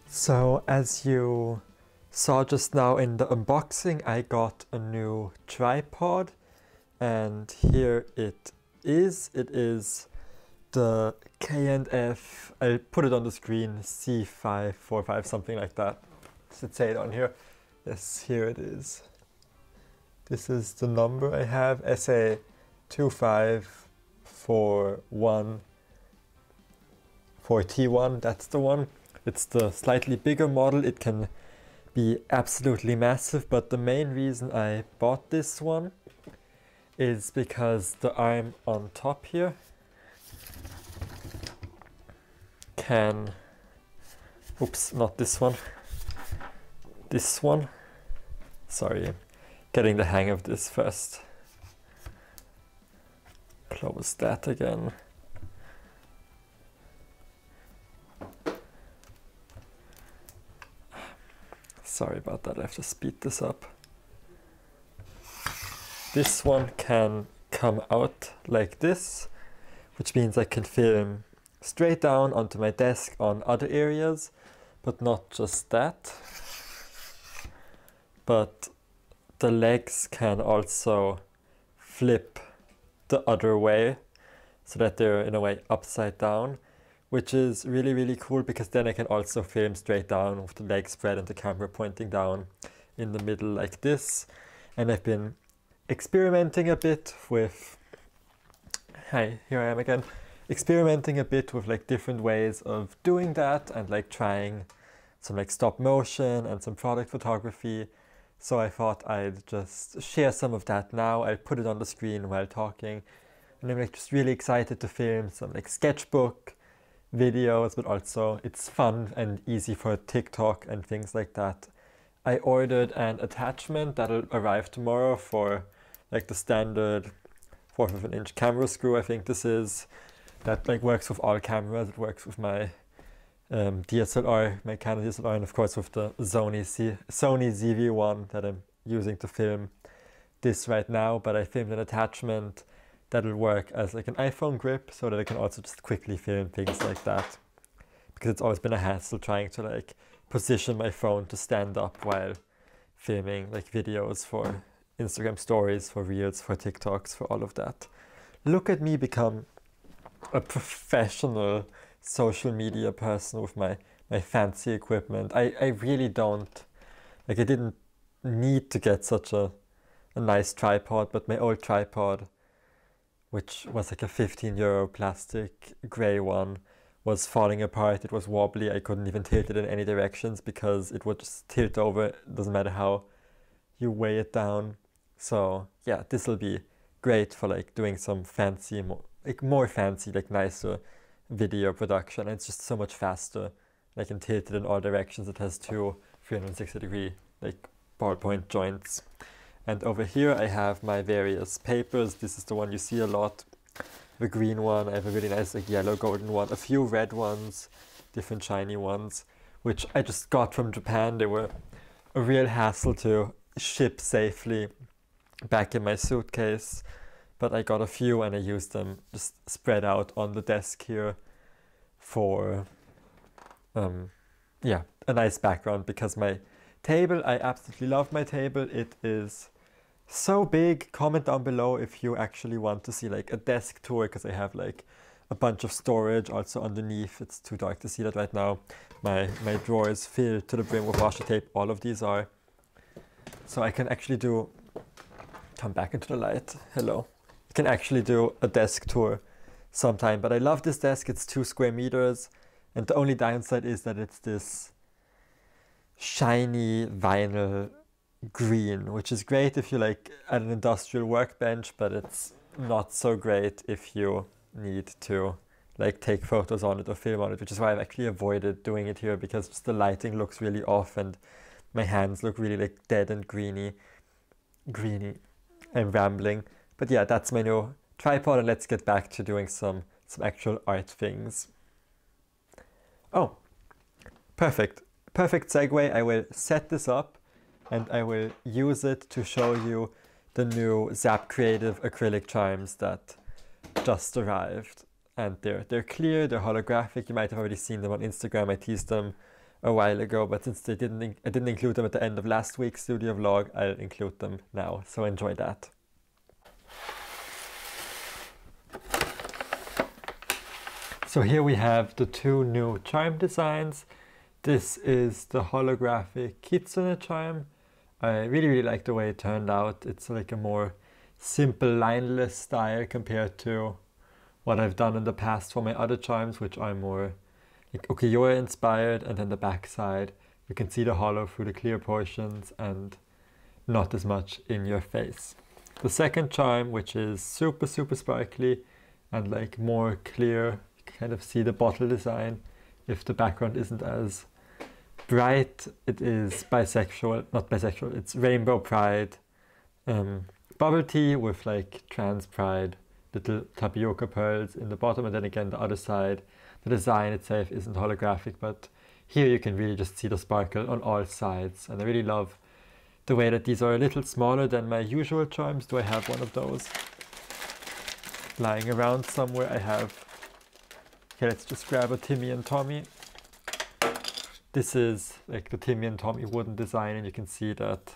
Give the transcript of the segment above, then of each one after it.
So as you saw just now in the unboxing, I got a new tripod, and here it is. It is the K&F, I'll put it on the screen, C545, something like that. Does it say it on here? Yes, here it is. This is the number I have, SA2541 for T1, that's the one. It's the slightly bigger model. It can be absolutely massive, but the main reason I bought this one is because the arm on top here can, oops, not this one, this one. Sorry, getting the hang of this first. Close that again. Sorry about that, I have to speed this up. This one can come out like this, which means I can film straight down onto my desk on other areas, but not just that. But the legs can also flip the other way, so that they're in a way upside down, which is really, really cool, because then I can also film straight down with the legs spread and the camera pointing down in the middle like this. And I've been experimenting a bit with, hi, here I am again, experimenting a bit with like different ways of doing that, and like trying some like stop motion and some product photography. So I thought I'd just share some of that now. I'll put it on the screen while talking. And I'm like just really excited to film some like sketchbook videos, but also it's fun and easy for TikTok and things like that. I ordered an attachment that'll arrive tomorrow for like the standard 1/4 of an inch camera screw, I think this is, that like works with all cameras. It works with my DSLR, my Canon DSLR, and of course with the Sony ZV-1 that I'm using to film this right now. But I filmed an attachment that'll work as like an iPhone grip, so that I can also just quickly film things like that, because it's always been a hassle trying to like position my phone to stand up while filming like videos for Instagram stories, for Reels, for TikToks, for all of that. Look at me become a professional social media person with my fancy equipment. I really don't, like I didn't need to get such a nice tripod, but my old tripod, which was like a 15 € plastic grey one, was falling apart. It was wobbly. I couldn't even tilt it in any directions because it would just tilt over. It doesn't matter how you weigh it down. So yeah, this will be great for like doing some fancy, more fancy, like nicer video production. It's just so much faster. I can tilt it in all directions. It has two 360-degree like ballpoint joints. And over here I have my various papers. This is the one you see a lot, the green one. I have a really nice like yellow golden one, a few red ones, different shiny ones, which I just got from Japan. They were a real hassle to ship safely back in my suitcase, but I got a few and I used them just spread out on the desk here for yeah, a nice background, because my table, I absolutely love my table. It is so big. Comment down below if you actually want to see like a desk tour, because I have like a bunch of storage also underneath. It's too dark to see that right now. My drawers filled to the brim with washi tape. All of these are. So I can actually do, come back into the light, hello. I can actually do a desk tour sometime, but I love this desk. It's 2 square meters, and the only downside is that it's this shiny vinyl green, which is great if you like at an industrial workbench, but it's not so great if you need to like take photos on it or film on it, which is why I've actually avoided doing it here, because just the lighting looks really off and my hands look really like dead and greeny. I'm rambling, but yeah, that's my new tripod, and let's get back to doing some actual art things. Oh, perfect segue. I will set this up and I will use it to show you the new Zap Creative acrylic charms that just arrived. And they're clear, they're holographic. You might have already seen them on Instagram. I teased them a while ago, but since I didn't include them at the end of last week's studio vlog, I'll include them now, so enjoy that. So here we have the two new charm designs. This is the holographic kitsune charm. I really like the way it turned out. It's like a more simple lineless style compared to what I've done in the past for my other charms, which are more like ukiyo-e inspired, and then the back side you can see the hollow through the clear portions and not as much in your face. The second charm, which is super sparkly and like more clear, you can kind of see the bottle design if the background isn't as bright. It is it's Rainbow Pride bubble tea with like trans pride little tapioca pearls in the bottom, and then again the other side, the design itself isn't holographic, but here you can really just see the sparkle on all sides. And I really love the way that these are a little smaller than my usual charms. Do I have one of those lying around somewhere? I have. Okay, let's just grab a Timmy and Tommy. This is like the Timmy and Tommy wooden design, and you can see that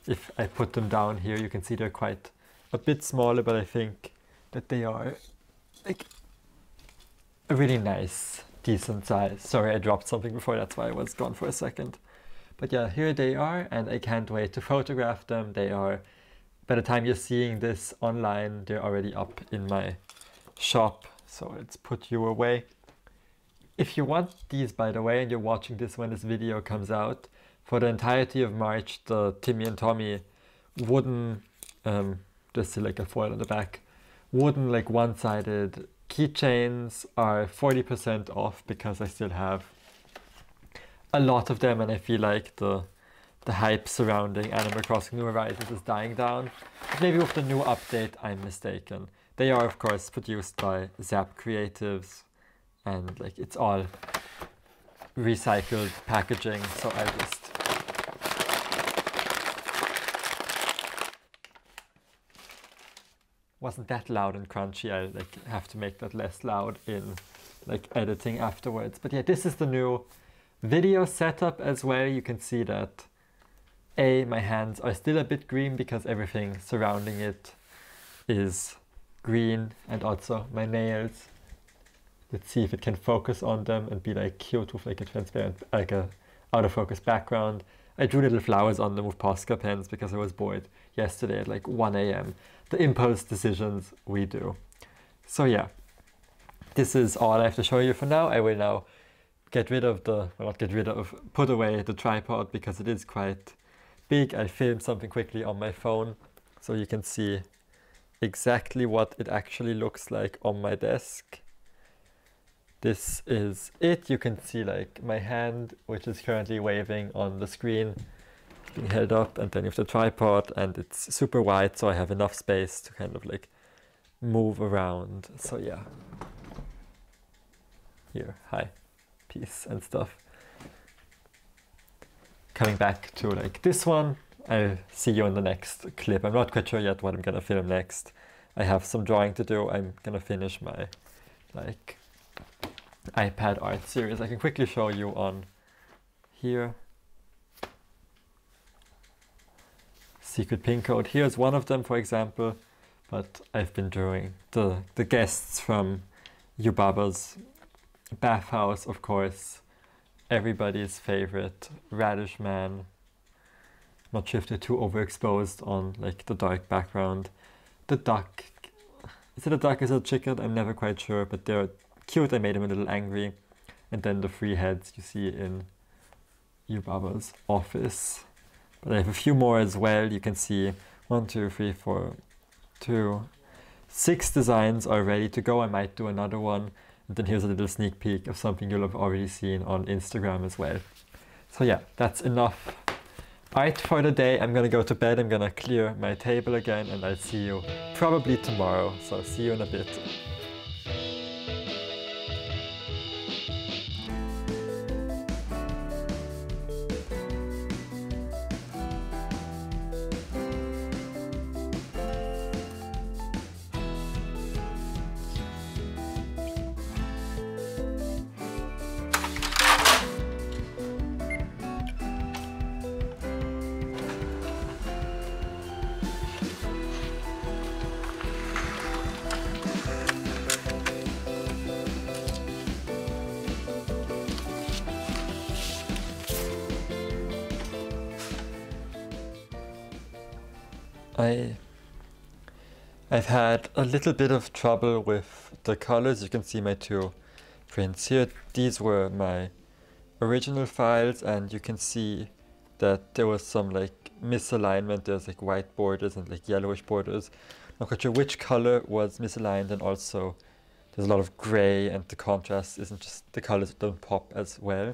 if I put them down here, you can see they're quite a bit smaller, but I think that they are like a really nice, decent size. Sorry, I dropped something before, that's why I was gone for a second. But yeah, here they are, and I can't wait to photograph them. They are, by the time you're seeing this online, they're already up in my shop. So let's put you away. If you want these, by the way, and you're watching this when this video comes out, for the entirety of March, the Timmy and Tommy wooden, just like a foil on the back, wooden like one-sided keychains are 40% off, because I still have a lot of them, and I feel like the hype surrounding Animal Crossing New Horizons is dying down. But maybe with the new update I'm mistaken. They are of course produced by Zap Creatives, and like it's all recycled packaging, so I just wasn't that loud and crunchy. I like have to make that less loud in like editing afterwards. But yeah, this is the new video setup as well. You can see that my hands are still a bit green because everything surrounding it is green, and also my nails. Let's see if it can focus on them and be like cute with like a transparent, like a out of focus background. I drew little flowers on them with Posca pens because I was bored yesterday at like 1 AM. The impulse decisions we do. So yeah, this is all I have to show you for now. I will now get rid of put away the tripod because it is quite big. I filmed something quickly on my phone so you can see exactly what it actually looks like on my desk. This is it. You can see like my hand, which is currently waving on the screen, being held up, and then you have the tripod, and it's super wide, so I have enough space to kind of like move around. So yeah, here, hi, peace and stuff. Coming back to like this one, I'll see you in the next clip. I'm not quite sure yet what I'm gonna film next. I have some drawing to do. I'm gonna finish my like iPad art series. I can quickly show you on here. Secret pin code. Here's one of them, for example, but I've been drawing the guests from Yubaba's bathhouse, of course. Everybody's favorite Radish Man. Not sure if they're too overexposed on like the dark background. The duck. Is it a duck? Is it a chicken? I'm never quite sure, but they're cute. I made them a little angry. And then the 3 heads you see in Yubaba's office. But I have a few more as well. You can see 1, 2, 3, 4, 6 designs are ready to go. I might do another one. And then here's a little sneak peek of something you'll have already seen on Instagram as well. So yeah, that's enough art for the day. I'm gonna go to bed. I'm gonna clear my table again, and I'll see you probably tomorrow. So see you in a bit. I've had a little bit of trouble with the colors. You can see my two prints here. These were my original files, and you can see that there was some like misalignment. There's like white borders and like yellowish borders. I'm not quite sure which color was misaligned, and also there's a lot of gray, and the contrast isn't just, the colors don't pop as well.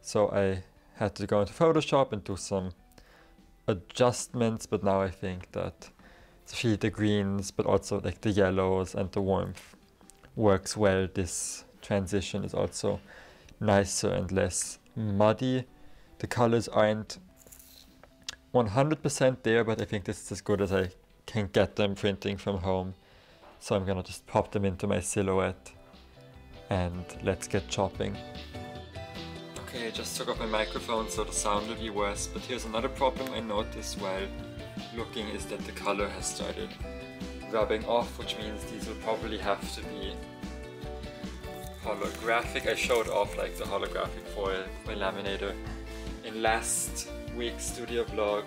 So I had to go into Photoshop and do some adjustments, but now I think that especially the greens, but also like the yellows and the warmth works well. This transition is also nicer and less muddy. The colors aren't 100% there, but I think this is as good as I can get them printing from home. So I'm gonna just pop them into my silhouette and let's get chopping. Okay, I just took off my microphone so the sound will be worse, but here's another problem I noticed while looking is that the color has started rubbing off, which means these will probably have to be holographic. I showed off like the holographic foil my laminator in last week's studio vlog,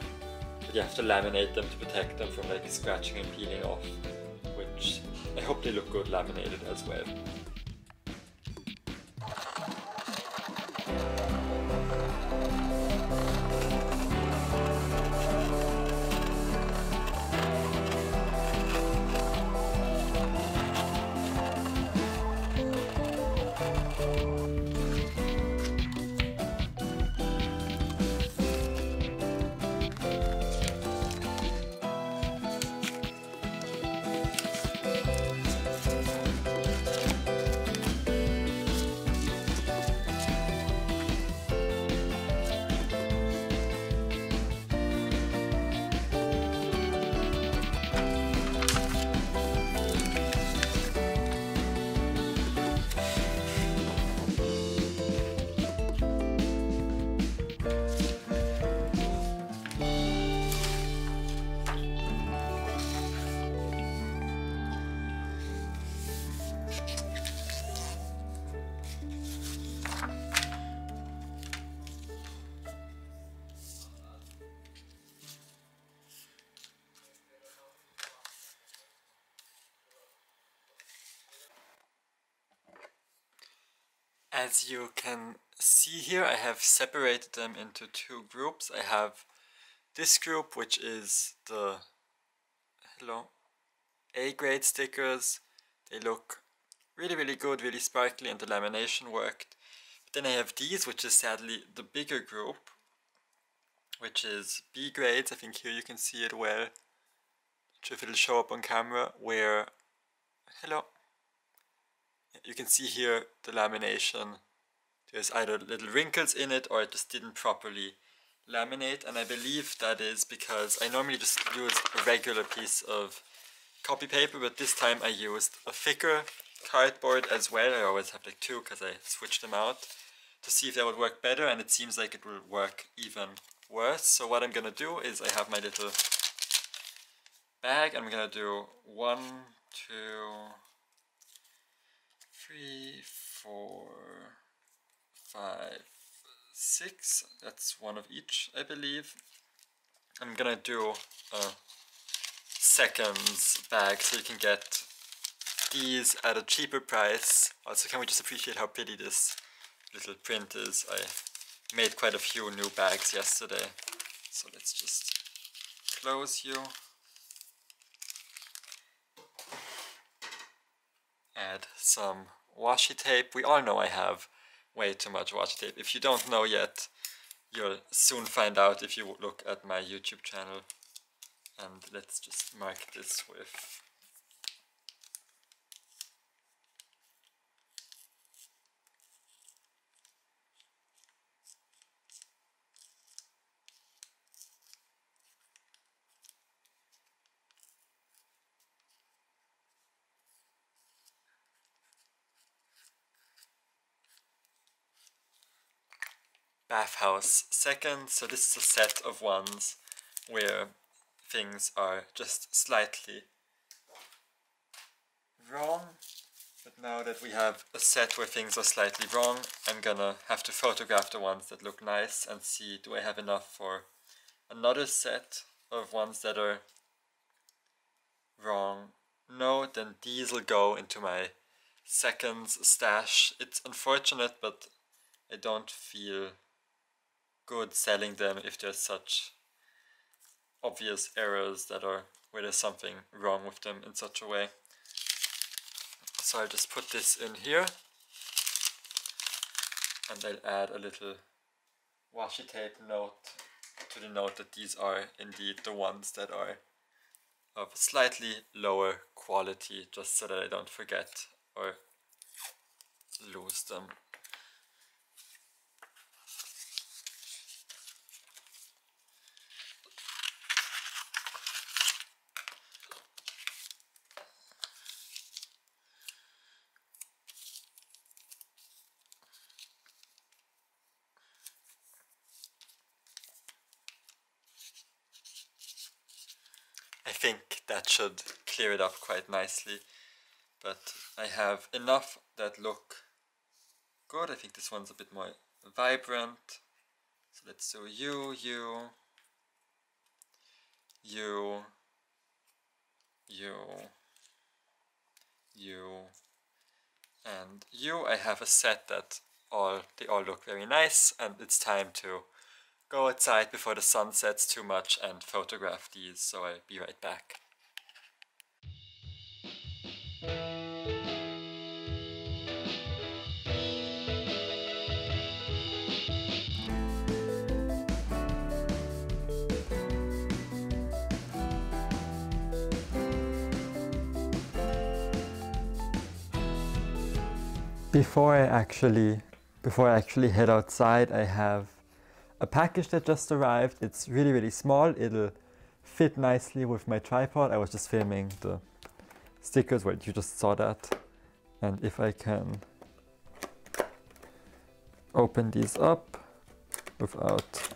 but you have to laminate them to protect them from like scratching and peeling off, which I hope they look good laminated as well. As you can see here, I have separated them into two groups. I have this group, which is the A-grade stickers. They look really, really good, really sparkly, and the lamination worked. But then I have these, which is sadly the bigger group, which is B grades. I think here you can see it well. Not sure if it'll show up on camera, where, you can see here the lamination. There's either little wrinkles in it or it just didn't properly laminate, and I believe that is because I normally just use a regular piece of copy paper, but this time I used a thicker cardboard as well. I always have like two because I switch them out to see if that would work better, and it seems like it will work even worse. So what I'm gonna do is I have my little bag. I'm gonna do 1, 2, 3, 4, 5, 6. That's one of each, I believe. I'm gonna do a seconds bag so you can get these at a cheaper price. Also, can we just appreciate how pretty this little print is? I made quite a few new bags yesterday. So let's just close you. Add some washi tape. We all know I have way too much washi tape. If you don't know yet, you'll soon find out if you look at my YouTube channel. And let's just mark this with bathhouse second. So this is a set of ones where things are just slightly wrong. But now that we have a set where things are slightly wrong, I'm gonna have to photograph the ones that look nice and see, do I have enough for another set of ones that are wrong note, then these will go into my seconds stash. It's unfortunate, but I don't feel good selling them if there's such obvious errors that are where there's something wrong with them in such a way. So I'll just put this in here, and I'll add a little washi tape note to the note that these are indeed the ones that are of slightly lower quality, just so that I don't forget or lose them. I think that should clear it up quite nicely, but I have enough that look good. I think this one's a bit more vibrant. So let's do you, and you. I have a set that they all look very nice, and it's time to go outside before the sun sets too much and photograph these, so I'll be right back. Before I actually head outside, I have a package that just arrived. It's really, really small. It'll fit nicely with my tripod. I was just filming the stickers where you just saw that. And if I can open these up without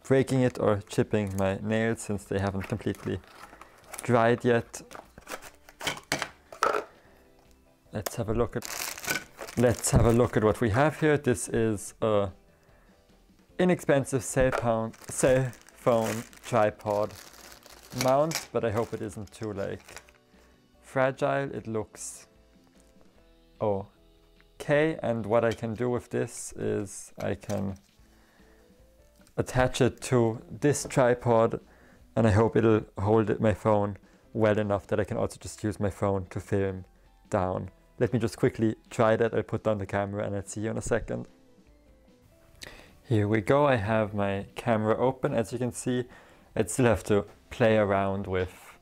breaking it or chipping my nails, since they haven't completely dried yet. Let's have a look at what we have here. This is a inexpensive cell phone tripod mount, but I hope it isn't too fragile. It looks okay, and what I can do with this is I can attach it to this tripod, and I hope it'll hold my phone well enough that I can also just use my phone to film down. Let me just quickly try that. I'll put down the camera and I'll see you in a second. Here we go. I have my camera open. As you can see, I'd still have to play around with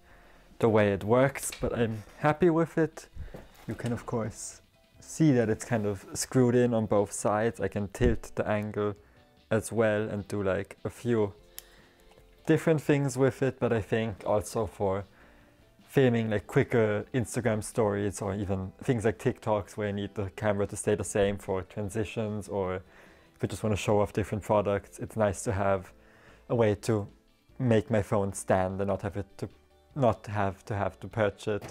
the way it works, but I'm happy with it. You can of course see that it's kind of screwed in on both sides. I can tilt the angle as well and do a few different things with it, but I think also for filming quicker Instagram stories or even things like TikToks where I need the camera to stay the same for transitions, or if I just want to show off different products, it's nice to have a way to make my phone stand and not have to perch it.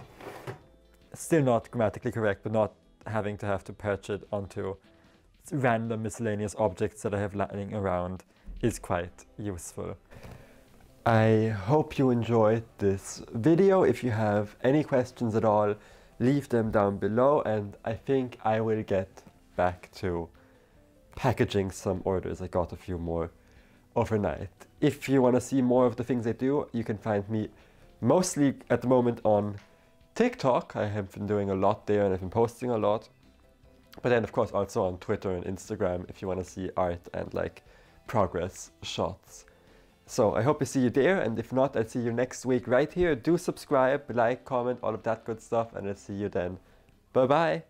Still not grammatically correct, but not having to have to perch it onto random miscellaneous objects that I have lying around is quite useful. I hope you enjoyed this video. If you have any questions at all, leave them down below, and I think I will get back to packaging some orders. I got a few more overnight. If you want to see more of the things I do, you can find me mostly at the moment on TikTok. I have been doing a lot there and I've been posting a lot. But then of course also on Twitter and Instagram if you want to see art and progress shots. So I hope to see you there, and if not, I'll see you next week right here. Do subscribe, like, comment, all of that good stuff, and I'll see you then. Bye bye!